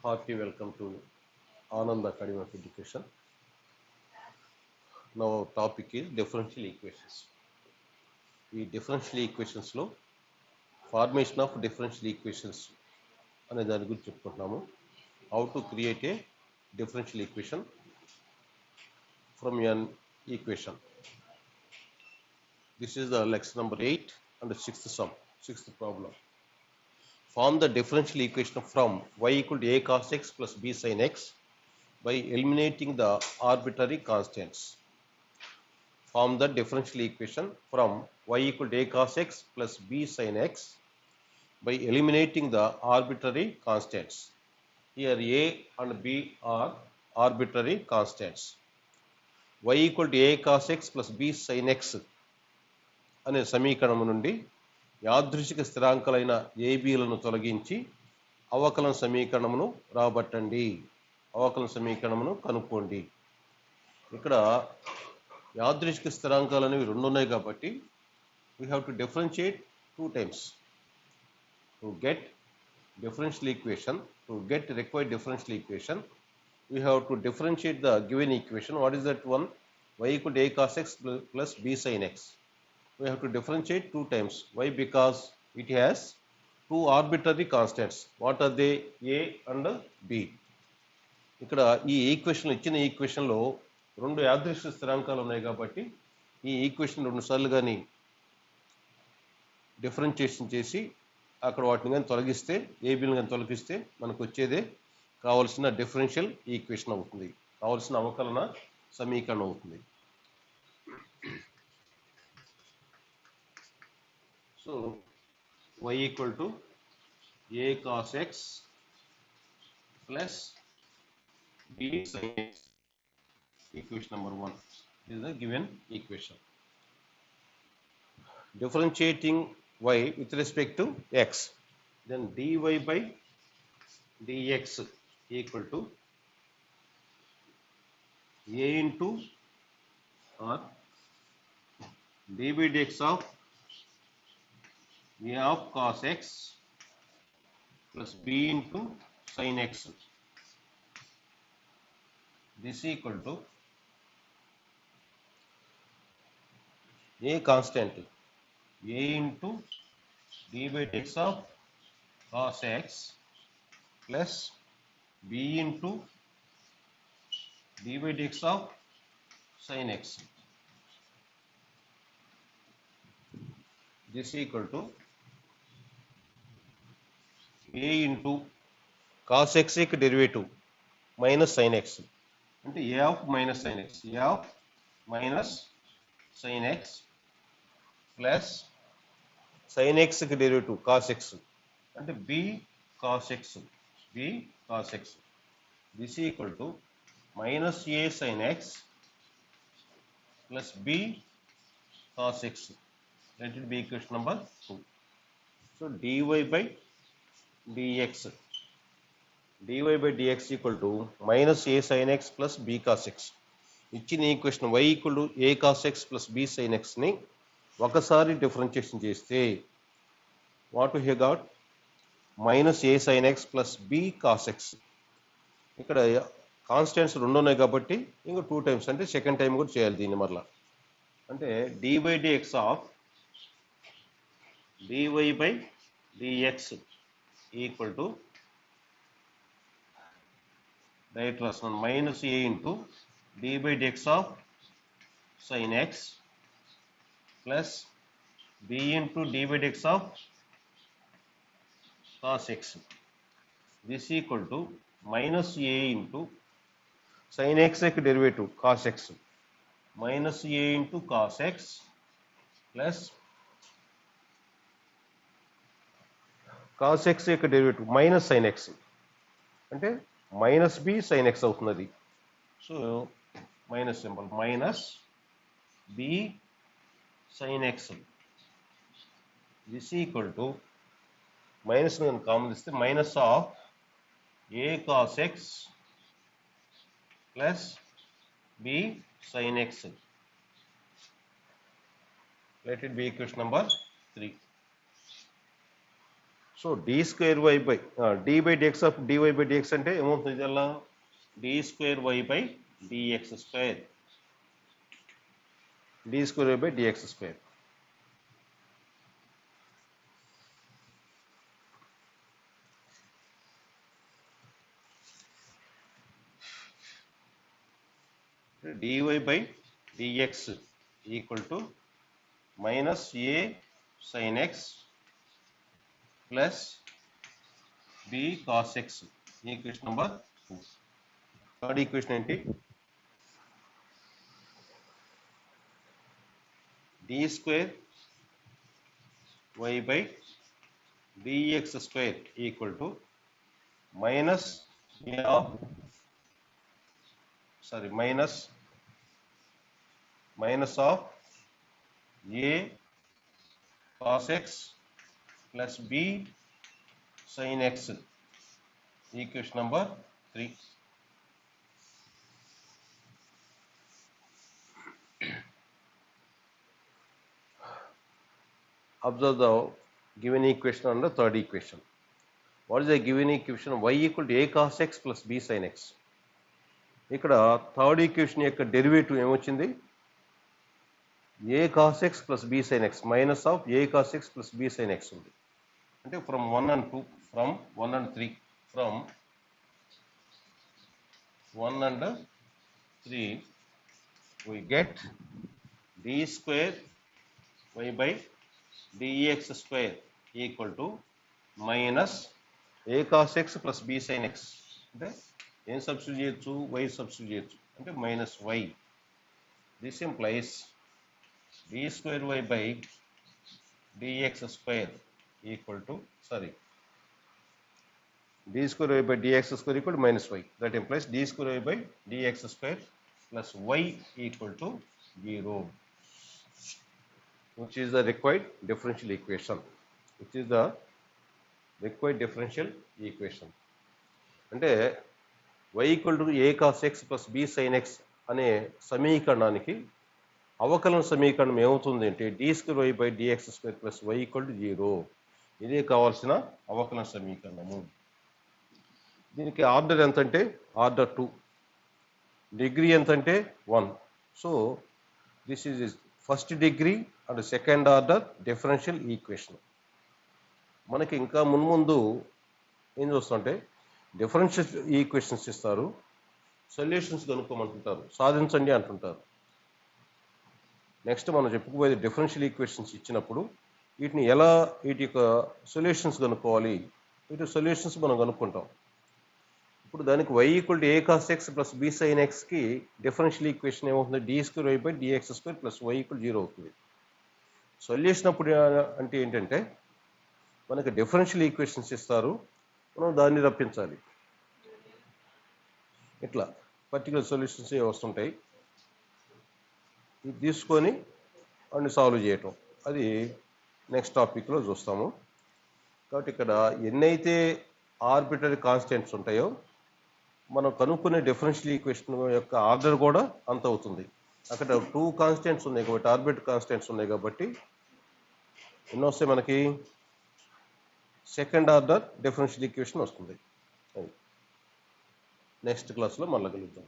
Hearty welcome to Anand Academy of Education. Now our topic is differential equations. ఈ differential equations లో formation of differential equations అనే దాని గురించి చెప్పుకుంటున్నాము. How to create a differential equation from an equation. This is the lesson number 8 and the sixth problem. Form the differential equation from y equal to a cos x plus b sin x by eliminating the arbitrary constants. Form the differential equation from y equal to a cos x plus b sin x by eliminating the arbitrary constants. Here a and b are arbitrary constants. Y equal to a cos x plus b sin x అనే సమీకరణం నుండి యాదృచ్ఛిక స్థిరాంకాలైన ఏబీలను తొలగించి అవకలన సమీకరణమును రాబట్టండి. అవకలన సమీకరణమును కనుక్కోండి. ఇక్కడ యాదృచ్ఛిక స్థిరాంకాలు అనేవి రెండు ఉన్నాయి కాబట్టి we have to differentiate two times to get differential equation. To get required differential equation, we have to differentiate the given equation. What is that one? Y equal to a cos x plus b sin x. We have to differentiate two times. Why? Because it has two arbitrary constants. What are they? A and b. ఇక్కడ ఈ equation ఇచ్చిన ఈక్వేషన్లో రెండు యాదృచ్ఛిక స్థిరాంకాలు ఉన్నాయి కాబట్టి ఈ equation రెండు సార్లు కానీ డిఫరెన్షియేషన్ చేసి అక్కడ వాటిని కానీ తొలగిస్తే ఏబీని కానీ తొలగిస్తే మనకు వచ్చేదే కావాల్సిన డిఫరెన్షియల్ ఈక్వేషన్ అవుతుంది, కావాల్సిన అవకలన సమీకరణం అవుతుంది. So y equal to a cos x plus b sin x, equation number 1 is the given equation. Differentiating y with respect to x, then dy by dx equal to a into or d by dx of a of cos x plus b into sin x. This equal to a constant a into d by dx of cos x plus b into d by dx of sin x. This equal to a into cos x యొక్క derivative minus sin x అంటే a of minus sin x, a of minus sin x plus sin x కి derivative cos x అంటే b cos x, b cos x. This equal to minus a sin x plus b cos x. Let it be equation number 2. So dy by dx, dy by dx equal to minus a sin x plus b cos x. ఇచ్చిన equation y equal to a cos x plus b sin x ని ఒకసారి differentiation చేస్తే what we have got minus a sin x plus b cos x. ఇక్కడ constants రెండు ఉన్నాయి కాబట్టి ఇంకా two times అంటే సెకండ్ టైం కూడా చేయాలి దీన్ని మరలా. అంటే dy by dx of dy by dx equal to direct రాస్తున్నాను minus a into d by dx of sin x plus b into d by dx of cos x. This equal to minus a into sin x యొక్క derivative cos x minus a into cos x plus cos x యొక్క derivative minus sin x అంటే minus b sin x అవుతున్నది. So minus symbol minus b sin x. This equal to minus common ఇస్తే minus of a cos x plus b sin x. Let it be equation number 3. So d square y by d by dx of dy by dx అంటే ఏమవుతుంది ఇదల్లా d square y by dx square, d square y by dx square. dy by dx equal to minus a sin x plus b cos x. Equation number 2. Third equation ఏంటి? d square y by dx square equal to minus a of minus of a cos x plus b sin x. Equation number 3. Observe the given equation on the third equation. What is the given equation? Y equal to a cos x plus b sin x. ఇక్కడ third equation యొక్క derivative ఏమొచ్చింది? A cos x plus b sine x minus of a cos x plus b sine x ఉంది. అంటే from 1 and 2, from 1 and 3, from 1 and 3 we get d square y by dx square equal to minus a cos x plus b sin x. అంటే ఏం substitute చేయొచ్చు? y substitute చేయొచ్చు. అంటే minus y. This implies d square y by dx square equal to d square y by dx square equal to minus y. That implies d square y by dx square plus y equal to 0, which is the required differential equation. Which is the required differential equation. అంటే y equal to a cos x plus b sin x అనే సమీకరణానికి అవకలన సమీకరణం ఏమవుతుంది అంటే d square y by dx square plus y equal to 0. ఇదే కావాల్సిన అవకలన సమీకరణము. దీనికి ఆర్డర్ ఎంత అంటే ఆర్డర్ 2, డిగ్రీ ఎంత అంటే 1. So this is first degree and second order differential equation. మనకి ఇంకా మున్ముందు ఏం చూస్తుంటే డిఫరెన్షియల్ ఈక్వేషన్స్ ఇస్తారు, సొల్యూషన్స్ కనుక్కోమంటుంటారు, సాధించండి అంటుంటారు. నెక్స్ట్ మనం చెప్పుకోబోయేది డిఫరెన్షియల్ ఈక్వేషన్స్ ఇచ్చినప్పుడు వీటిని ఎలా వీటి యొక్క సొల్యూషన్స్ కనుక్కోవాలి, వీటి సొల్యూషన్స్ మనం కనుక్కుంటాం. ఇప్పుడు దానికి y equal to a cos x plus b sine ఎక్స్కి డిఫరెన్షియల్ ఈక్వేషన్ ఏమవుతుంది? D square y by dx square plus y equal 0 అవుతుంది. సొల్యూషన్ అప్పుడు అంటే ఏంటంటే మనకి డిఫరెన్షియల్ ఈక్వేషన్స్ ఇస్తారు, మనం దాన్ని రప్పించాలి. ఇట్లా పర్టికులర్ సొల్యూషన్స్ వస్తుంటాయి, ఇది తీసుకొని వాటిని సాల్వ్ చేయటం, అది నెక్స్ట్ టాపిక్లో చూస్తాము. కాబట్టి ఇక్కడ ఎన్నైతే ఆర్బిటరీ కాన్స్టెంట్స్ ఉంటాయో మనం కనుక్కునే డిఫరెన్షియల్ ఈక్వేషన్ యొక్క ఆర్డర్ కూడా అంత అవుతుంది. అక్కడ 2 కాన్స్టెంట్స్ ఉన్నాయి కాబట్టి, ఆర్బిటరీ కాన్స్టెంట్స్ ఉన్నాయి కాబట్టి ఎన్నో వస్తాయి మనకి? సెకండ్ ఆర్డర్ డిఫరెన్షియల్ ఈక్వేషన్ వస్తుంది. నెక్స్ట్ క్లాస్లో మళ్ళీ కలుద్దాం.